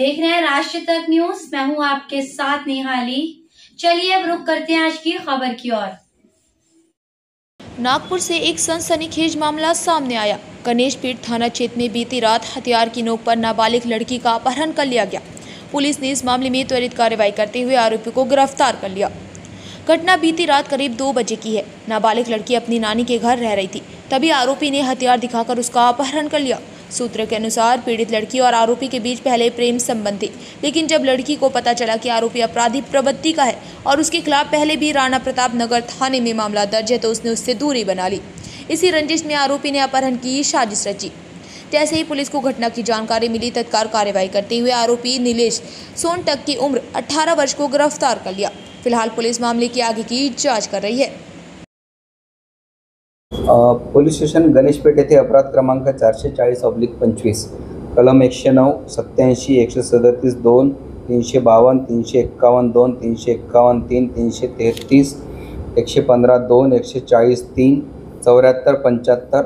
देख रहे हैं राष्ट्र तक न्यूज। मैं हूं आपके साथ निहाली। चलिए अब रुक करते हैं आज की खबर की ओर। नागपुर से एक सनसनीखेज मामला सामने आया। गणेशपीठ थाना क्षेत्र में बीती रात हथियार की नोक पर नाबालिग लड़की का अपहरण कर लिया गया। पुलिस ने इस मामले में त्वरित कार्रवाई करते हुए आरोपी को गिरफ्तार कर लिया। घटना बीती रात करीब 2 बजे की है। नाबालिग लड़की अपनी नानी के घर रह रही थी, तभी आरोपी ने हथियार दिखाकर उसका अपहरण कर लिया। सूत्रों के अनुसार पीड़ित लड़की और आरोपी के बीच पहले प्रेम संबंध थे, लेकिन जब लड़की को पता चला कि आरोपी अपराधी प्रवृत्ति का है और उसके खिलाफ पहले भी राणा प्रताप नगर थाने में मामला दर्ज है, तो उसने उससे दूरी बना ली। इसी रंजिश में आरोपी ने अपहरण की साजिश रची। जैसे ही पुलिस को घटना की जानकारी मिली, तत्काल कार्रवाई करते हुए आरोपी नीलेश सोनटक की उम्र 18 वर्ष को गिरफ्तार कर लिया। फिलहाल पुलिस मामले की आगे की जांच कर रही है। पोलीस स्टेशन गणेशपेठ येथे अपराध क्रमांक 440/25 कलम 109, 87, 137, 2, 352, 351, 2, 351, 3, 333, 115, 2, 140, 3, 74, 75,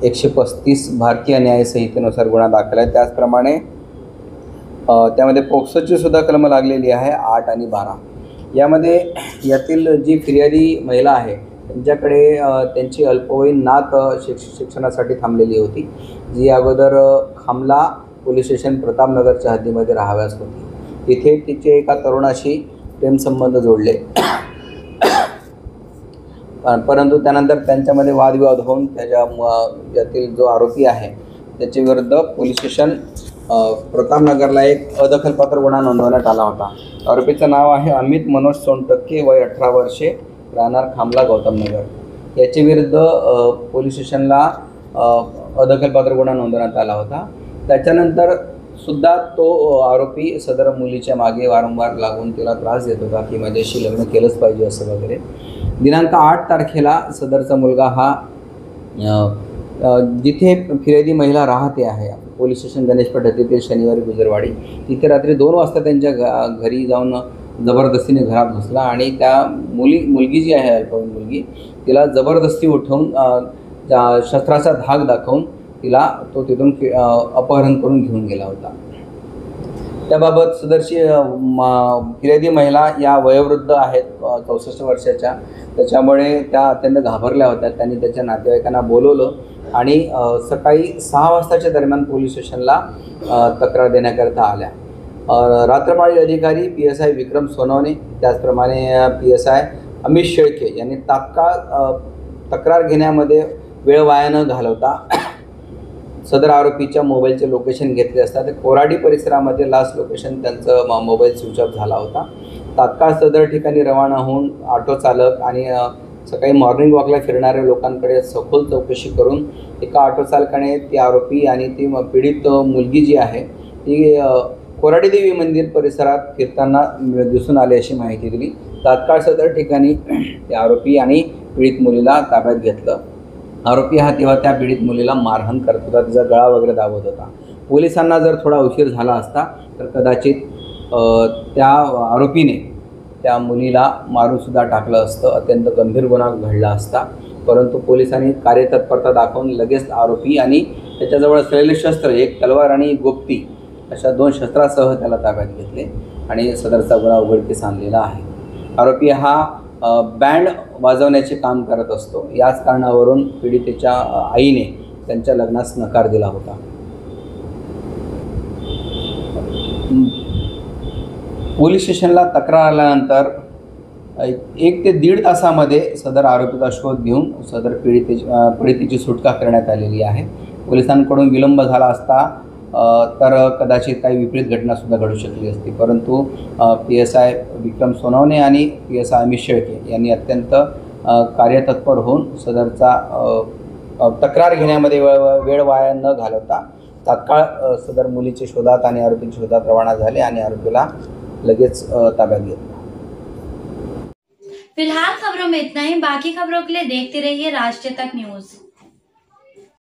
135 भारतीय न्याय संहितेनुसार गुन्हा दाखल आहे। त्याचप्रमाणे त्यामध्ये पोक्सोची सुद्धा कलम लागलेली आहे 8 आणि 12। यामध्ये यातील जी फिर्यादी महिला आहे त्यांच्याकडे त्यांची अल्पवयीन नात शिक्षणासाठी थांबलेली होती, जी अगोदर खामला पोलीस स्टेशन प्रतापनगरच्या हद्दीमध्ये राहाव्यास होती। तिथे तिचे एका तरुणाशी प्रेमसंबंध जोडले, परंतु त्यानंतर त्यांच्यामध्ये वादविवाद होऊन यातील जो आरोपी आहे त्याच्या विरुद्ध पोलीस स्टेशन प्रतापनगरला एक अदखलपात्र गुन्हा नोंदवण्यात आला होता। आरोपीचं नाव आहे अमित मनोज सोनटक्के, वय 18 वर्षे, राहणार खामला गौतमनगर। याच्या विरुद्ध पोलीस स्टेशनला अदखलपात्र गुन्हा नोंदवण्यात आला होता। त्याच्यानंतर सुद्धा तो आरोपी सदर मुलीच्या मागे वारंवार लागून तिला त्रास देत होता की माझ्याशी लग्न केलंच पाहिजे असं वगैरे। दिनांक 8 तारखेला सदरचा मुलगा हा जिथे फिर्यादी महिला राहते आहे पोलीस स्टेशन गणेशपेठ येथील शनिवारी गुजरवाडी, तिथे रात्री 2 वाजता त्यांच्या घरी जाऊन जबरदस्तीने घरात घुसला आणि त्या मुलगी जी आहे अल्पवयीन मुलगी, तिला जबरदस्ती उठवून शस्त्राचा धाक दाखवून तिला तो तिथून अपहरण करून घेऊन गेला होता। त्याबाबत सदरची फिर्यादी महिला या वयोवृद्ध आहेत 64 वर्षाच्या, त्याच्यामुळे त्या अत्यंत घाबरल्या होत्या। त्यांनी त्याच्या नातेवाईकांना बोलवलं आणि सकाळी 6 वाजताच्या दरम्यान पोलीस स्टेशनला तक्रार देण्याकरता आल्या। रात्रपाळी अधिकारी PSI विक्रम सोनवणे, त्याचप्रमाणे PSI अमित शेळके यांनी तात्काळ तक्रार घेण्यामध्ये वेळ वाया न घालवता सदर आरोपीच्या मोबाईलचे लोकेशन घेतले असता ते कोराडी परिसरामध्ये लास्ट लोकेशन त्यांचं मोबाईल स्विच ऑफ झाला होता। तात्काळ सदर ठिकाणी रवाना होऊन ऑटो चालक आणि सकाळी मॉर्निंग वॉकला फिरणाऱ्या लोकांकडे सखोल चौकशी करून एका ऑटो चालकाने ती आरोपी आणि ती पीडित मुलगी जी आहे ती कोराडी देवी मंदिर परिसरात फिरताना दिसून आले अशी माहिती दिली। तात्काळ सदर ठिकाणी ते आरोपी आणि पीडित मुलीला ताब्यात घेतलं। आरोपी हा तेव्हा त्या पीडित मुलीला मारहाण करत होता, तिचा गळा वगैरे दाबत होता। पोलिसांना जर थोडा उशीर झाला असता तर कदाचित त्या आरोपीने त्या मुलीला मारूनसुद्धा टाकलं असतं, अत्यंत गंभीर गुन्हा घडला असता। परंतु पोलिसांनी कार्यतत्परता दाखवून लगेच आरोपी आणि त्याच्याजवळ असलेले शस्त्र, एक तलवार आणि एक गोप्ती, अशा 2 शस्त्रासह त्याला ताब्यात घेतले आणि सदरचा गुन्हा उघडकीस आणलेला आहे। आरोपी हा बँड वाजवण्याचे काम करत असतो। याच कारणावरून पीडितेच्या आईने त्यांच्या लग्नास नकार दिला होता। पोलीस स्टेशनला तक्रार आल्यानंतर 1 ते 1.5 तासामध्ये सदर आरोपीचा शोध घेऊन सदर पीडितेची सुटका करण्यात आलेली आहे। पोलिसांकडून विलंब झाला असता तर कदाचित काही विपरीत घटनासुद्धा घडू शकली असती, परंतु PSI विक्रम सोनवणे आणि PSI अमित शेळके यांनी अत्यंत कार्यतत्पर होऊन सदरचा तक्रार घेण्यामध्ये वेळ वाया न घालवता तात्काळ सदर मुलीच्या शोधात आणि आरोपीच्या शोधात रवाना झाले आणि आरोपीला लगेच ताब्यात घेतलं। फिलहाल खबरों में इतना ही। बाकी खबरों के लिए देखते रहिए राष्ट्र तक न्यूज।